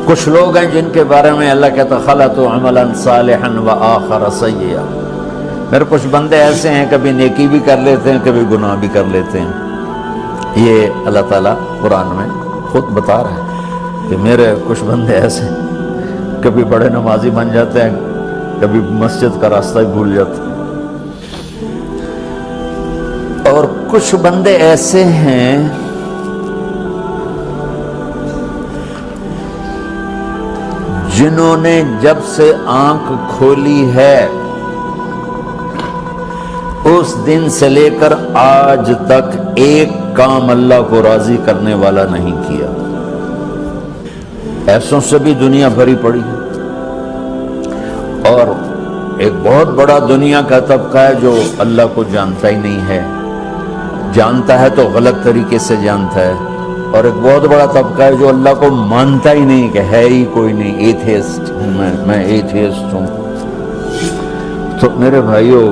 کچھ لوگ ہیں جن کے بارے میں اللہ کہتا خلطوا عملا صالحا وآخر سیئا، میرے کچھ بندے ایسے ہیں کبھی نیکی بھی کر لیتے ہیں کبھی گناہ بھی کر لیتے ہیں۔ یہ اللہ تعالیٰ قرآن میں خود بتا رہا ہے کہ میرے کچھ بندے ایسے ہیں، کبھی بڑے نمازی بن جاتے ہیں کبھی مسجد کا راستہ ہی بھول جاتے ہیں، اور کچھ بندے ایسے ہیں جنہوں نے جب سے آنکھ کھولی ہے اس دن سے لے کر آج تک ایک کام اللہ کو راضی کرنے والا نہیں کیا۔ ایسوں سے بھی دنیا بھری پڑی ہے، اور ایک بہت بڑا دنیا کا طبقہ ہے جو اللہ کو جانتا ہی نہیں ہے، جانتا ہے تو غلط طریقے سے جانتا ہے، اور ایک بہت بڑا طبقہ ہے جو اللہ کو مانتا ہی نہیں کہ ہے ہی کوئی نہیں، ایتھیسٹ ہوں میں ایتھیسٹ ہوں۔ تو میرے بھائیوں،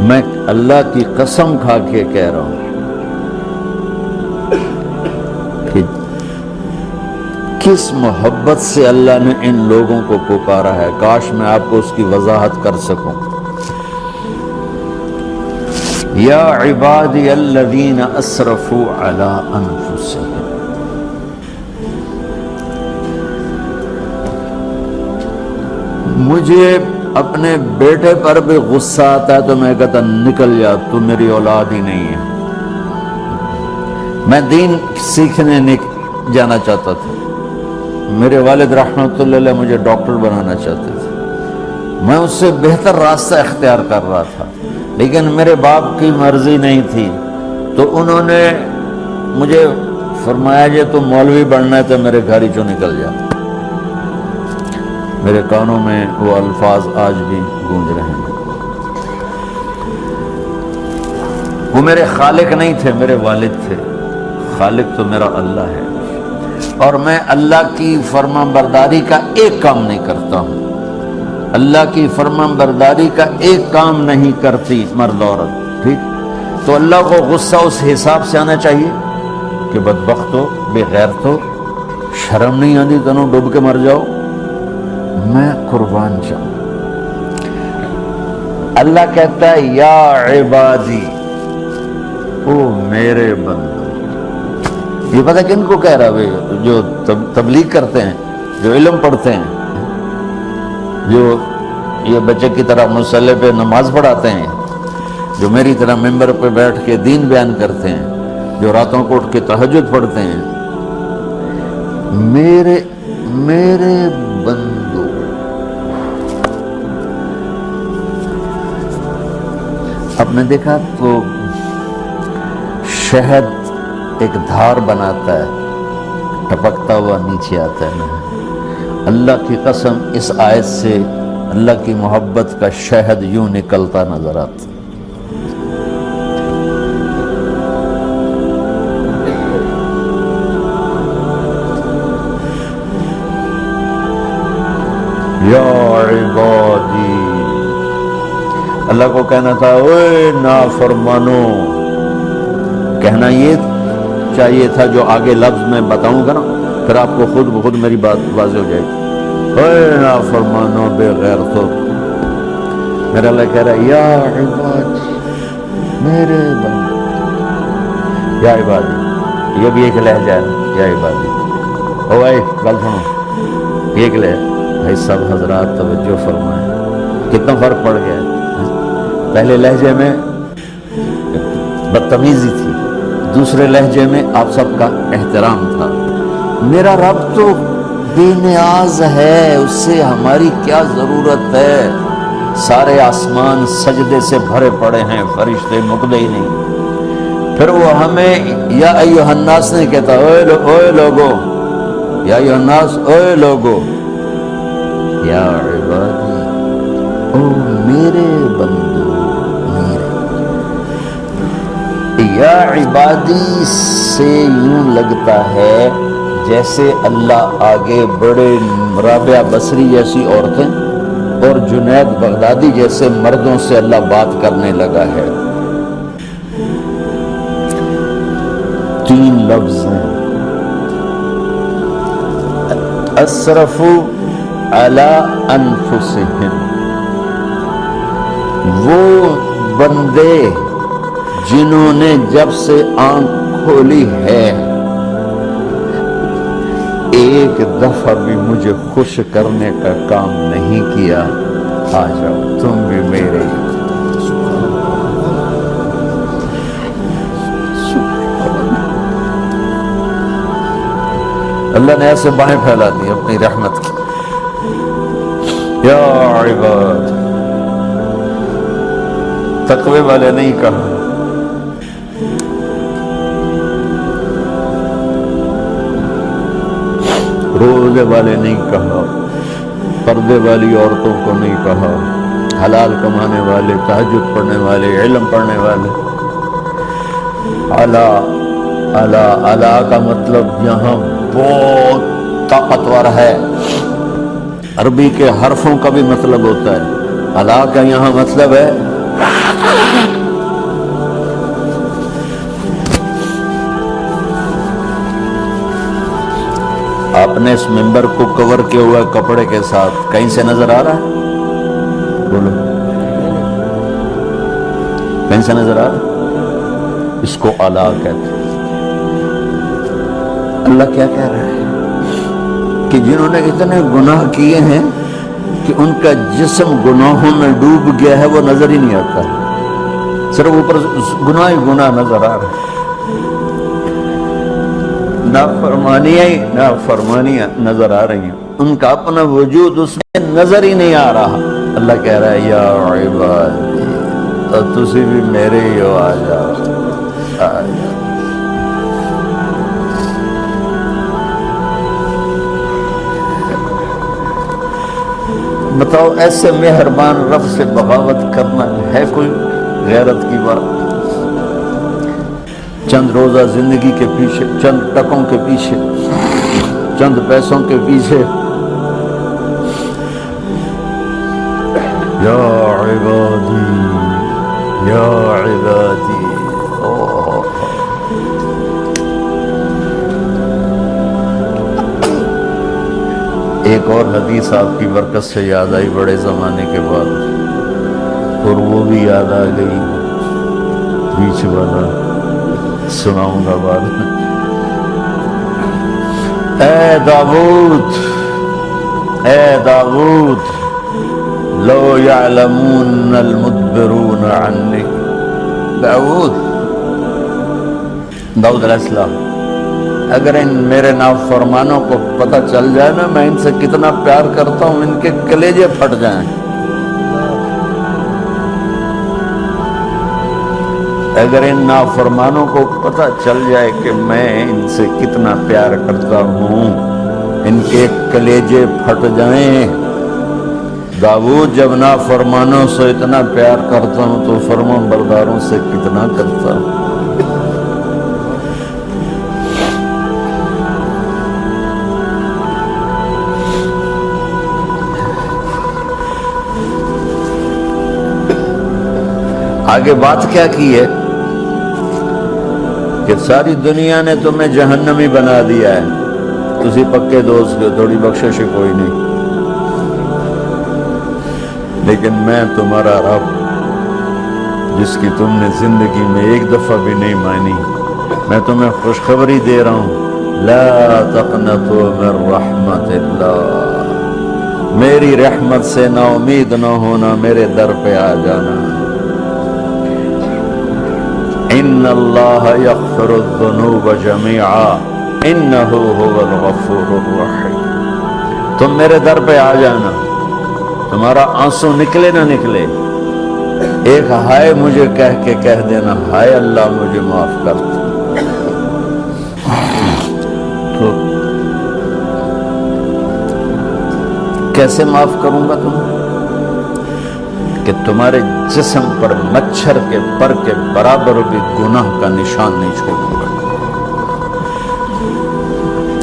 میں اللہ کی قسم کھا کے کہہ رہا ہوں کہ کس محبت سے اللہ نے ان لوگوں کو پکارا ہے، کاش میں آپ کو اس کی وضاحت کر سکوں۔ یا عبادی الذین اسرفوا علی انفسہم، مجھے اپنے بیٹے پر بھی غصہ آتا ہے تو میں کہتا نکل جا، تو میری اولاد ہی نہیں ہے۔ میں دین سیکھنے جانا چاہتا تھا، میرے والد رحمۃ اللہ علیہ مجھے ڈاکٹر بنانا چاہتے تھے، میں اس سے بہتر راستہ اختیار کر رہا تھا، لیکن میرے باپ کی مرضی نہیں تھی، تو انہوں نے مجھے فرمایا جی تو مولوی بننا ہے تو میرے گھر ہی چوں نکل جا۔ میرے کانوں میں وہ الفاظ آج بھی گونج رہے ہیں۔ وہ میرے خالق نہیں تھے، میرے والد تھے، خالق تو میرا اللہ ہے، اور میں اللہ کی فرمان برداری کا ایک کام نہیں کرتا ہوں، اللہ کی فرمان برداری کا ایک کام نہیں کرتی مرد عورت، ٹھیک؟ تو اللہ کو غصہ اس حساب سے آنا چاہیے کہ بدبخت ہو، بے غیرت ہو، شرم نہیں آتی تنوں ڈوب کے مر جاؤ۔ میں قربان جاؤں، اللہ کہتا ہے یا عبادی، او میرے بندو۔ یہ پتہ کن کو کہہ رہا ہے؟ جو تبلیغ کرتے ہیں، جو علم پڑھتے ہیں، جو یہ بچے کی طرح مصلی پہ نماز پڑھاتے ہیں، جو میری طرح ممبر پہ بیٹھ کے دین بیان کرتے ہیں، جو راتوں کو اٹھ کے تہجد پڑھتے ہیں۔ میرے بندو، اب میں دیکھا تو شہد ایک دھار بناتا ہے، ٹپکتا ہوا نیچے آتا ہے نا۔ اللہ کی قسم اس آیت سے اللہ کی محبت کا شہد یوں نکلتا نظر آتا۔ یا عبادی، اللہ کو کہنا تھا اوے نافرمانو، کہنا یہ چاہیے تھا جو آگے لفظ میں بتاؤں گا نا، پھر آپ کو خود بخود میری بات واضح ہو جائے گی۔ اوے نافرمانو، بے غیرتو، میرا اللہ کہہ رہا ہے یا عبادی، میرے بندے، یا عبادی، یہ بھی ایک لہجہ ہے نا، یا عبادی۔ او بھائی گل سنو، یہ ایک لہجہ بھائی، سب حضرات توجہ فرمائیں، کتنا فرق پڑ گیا ہے۔ پہلے لہجے میں بدتمیزی تھی، دوسرے لہجے میں آپ سب کا احترام تھا۔ میرا رب تو بے نیاز ہے، اس سے ہماری کیا ضرورت ہے؟ سارے آسمان سجدے سے بھرے پڑے ہیں، فرشتے مکدے ہی نہیں۔ پھر وہ ہمیں یا ایھا الناس نہیں کہتا، اوے لوگو، یا ایھا الناس، اوے لوگو، یا عبادی، او میرے بندو، یا عبادی سے یوں لگتا ہے جیسے اللہ آگے بڑے رابعہ بصری جیسی عورتیں اور جنید بغدادی جیسے مردوں سے اللہ بات کرنے لگا ہے۔ 3 لفظ ہیں، اسرفوا علی انفسہم، وہ بندے جنہوں نے جب سے آنکھ کھولی ہے ایک دفعہ بھی مجھے خوش کرنے کا کام نہیں کیا، آ جاؤ تم بھی میرے ہی۔ اللہ نے ایسے باہیں پھیلا دی اپنی رحمت کی۔ یا عباد، تقوی والے نہیں کہا، روزے والے نہیں کہا، پردے والی عورتوں کو نہیں کہا، حلال کمانے والے، تہجد پڑھنے والے، علم پڑھنے والے۔ اعلیٰ اعلیٰ اعلیٰ کا مطلب یہاں بہت طاقتور ہے، عربی کے حرفوں کا بھی مطلب ہوتا ہے، اعلیٰ کا یہاں مطلب ہے آپ نے اس ممبر کو کور کیا ہوا ہے کپڑے کے ساتھ، کہیں سے نظر آ رہا ہے؟ بولو، کہیں سے نظر آ رہا ہے؟ اس کو اعلیٰ کہتے ہیں۔ اللہ کیا کہہ رہا ہے کہ جنہوں نے اتنے گناہ کیے ہیں کہ ان کا جسم گناہوں میں ڈوب گیا ہے، وہ نظر ہی نہیں آتا، صرف اوپر گناہ ہی گناہ نظر آ رہا ہے، نافرمانیاں نظر آ رہی ہیں، ان کا اپنا وجود اس میں نظر ہی نہیں آ رہا۔ اللہ کہہ رہا ہے یا عبادی، اور تسی بھی میرے ہی ہو، آ جاؤ آ جاؤ۔ بتاؤ ایسے مہربان رب سے بغاوت کرنا ہے کوئی غیرت کی بات؟ چند روزہ زندگی کے پیچھے، چند ٹکوں کے پیچھے، چند پیسوں کے پیچھے، یا عبادی یا عبادی۔ ایک اور حدیث آپ کی برکت سے یاد آئی بڑے زمانے کے بعد، اور وہ بھی یاد آ گئی، بیچ والا سناؤں گا بعد میں۔ اے داؤد، اے داؤد، لو یعلمون المدبرون عنی۔ داؤد علیہ السلام، اگر ان میرے نافرمانوں کو پتہ چل جائے نا میں ان سے کتنا پیار کرتا ہوں، ان کے کلیجے پھٹ جائیں۔ اگر ان نافرمانوں کو پتہ چل جائے کہ میں ان سے کتنا پیار کرتا ہوں، ان کے کلیجے پھٹ جائیں۔ داؤد جب نافرمانوں سے اتنا پیار کرتا ہوں تو فرمان برداروں سے کتنا کرتا ہوں۔ آگے بات کیا کی ہے کہ ساری دنیا نے تمہیں جہنمی بنا دیا ہے، تسی پکے دوست ہو، تھوڑی بخشش کوئی نہیں، لیکن میں تمہارا رب جس کی تم نے زندگی میں ایک دفعہ بھی نہیں مانی، میں تمہیں خوشخبری دے رہا ہوں، لا تقنطوا من رحمت اللہ، میری رحمت سے نا امید نہ ہونا، میرے در پہ آ جانا۔ ان اللہ یغفر الذنوب جميعا انہ هو الغفور الرحیم۔ تم میرے در پہ آ جانا، تمہارا آنسو نکلے نہ نکلے، ایک ہائے مجھے کہہ کے کہہ دینا، ہائے اللہ مجھے معاف کر تو کیسے معاف کروں گا تمہیں کہ تمہارے جسم پر مچھر کے پر کے برابر بھی گناہ کا نشان نہیں چھوڑوں گا۔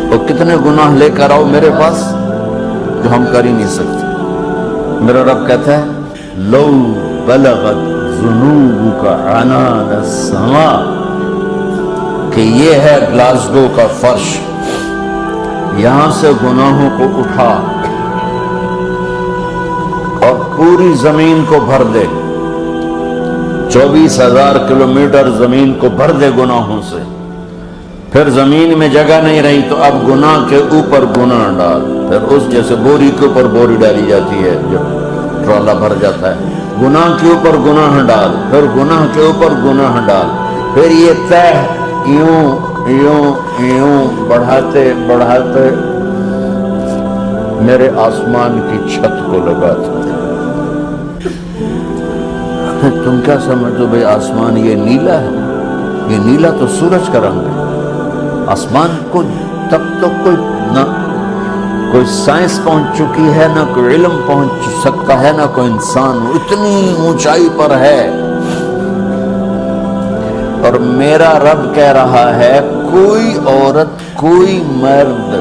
اور کتنے گناہ لے کر آؤ میرے پاس جو ہم کر ہی نہیں سکتے۔ میرا رب کہتا ہے لو بلغت ذنوبک عنان السماء، کہ یہ ہے گلاسگو کا فرش، یہاں سے گناہوں کو اٹھا اور پوری زمین کو بھر دے، 24,000 کلومیٹر زمین کو بھر دے گناہوں سے۔ پھر زمین میں جگہ نہیں رہی تو اب گناہ کے اوپر گناہ ڈال، پھر اس جیسے بوری کے اوپر بوری ڈالی جاتی ہے جب ٹرالا بھر جاتا ہے، گناہ کے اوپر گناہ ڈال، پھر گناہ کے اوپر گناہ ڈال، پھر یہ تہ یوں یوں یوں بڑھاتے بڑھاتے میرے آسمان کی چھت کو لگاتا ہے۔ تم کیا سمجھو بھئی آسمان یہ نیلا ہے؟ یہ نیلا تو سورج کا رنگ ہے۔ آسمان کو تب تو کوئی سائنس پہنچ چکی ہے، نہ کوئی علم پہنچ سکتا ہے، نہ کوئی انسان، وہ اتنی اونچائی پر ہے۔ اور میرا رب کہہ رہا ہے کوئی عورت کوئی مرد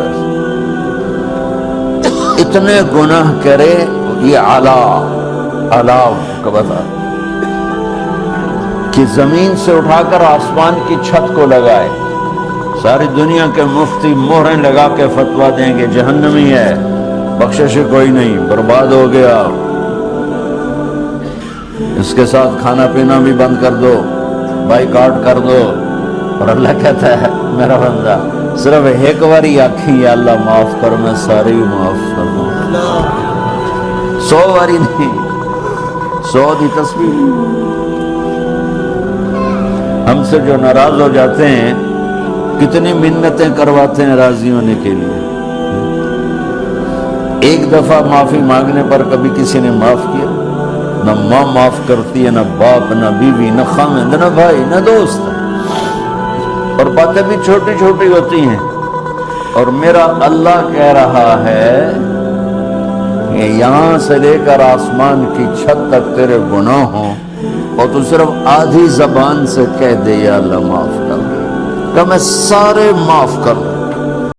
اتنے گناہ کرے، یہ اعلیٰ کا بتا کہ زمین سے اٹھا کر آسمان کی چھت کو لگائے، ساری دنیا کے مفتی مہریں لگا کے فتویٰ دیں گے جہنمی ہے، بخشش کوئی نہیں، برباد ہو گیا، اس کے ساتھ کھانا پینا بھی بند کر دو، بائیکاٹ کر دو۔ اور اللہ کہتا ہے میرا بندہ صرف ایک باری آکھی یا اللہ معاف کر، میں ساری معاف کر دوں، 100 باری نہیں، 100 دی تسبیح۔ ہم سے جو ناراض ہو جاتے ہیں کتنی منتیں کرواتے ہیں راضی ہونے کے لیے، ایک دفعہ معافی مانگنے پر کبھی کسی نے معاف کیا؟ نہ ماں معاف کرتی ہے، نہ باپ، نہ بیوی، نہ خامند، نہ بھائی، نہ دوست، اور باتیں بھی چھوٹی چھوٹی ہوتی ہیں۔ اور میرا اللہ کہہ رہا ہے کہ یہاں سے لے کر آسمان کی چھت تک تیرے گناہ ہوں، اور تو صرف آدھی زبان سے کہہ دے یا اللہ معاف کر، کہ میں سارے معاف کر دوں۔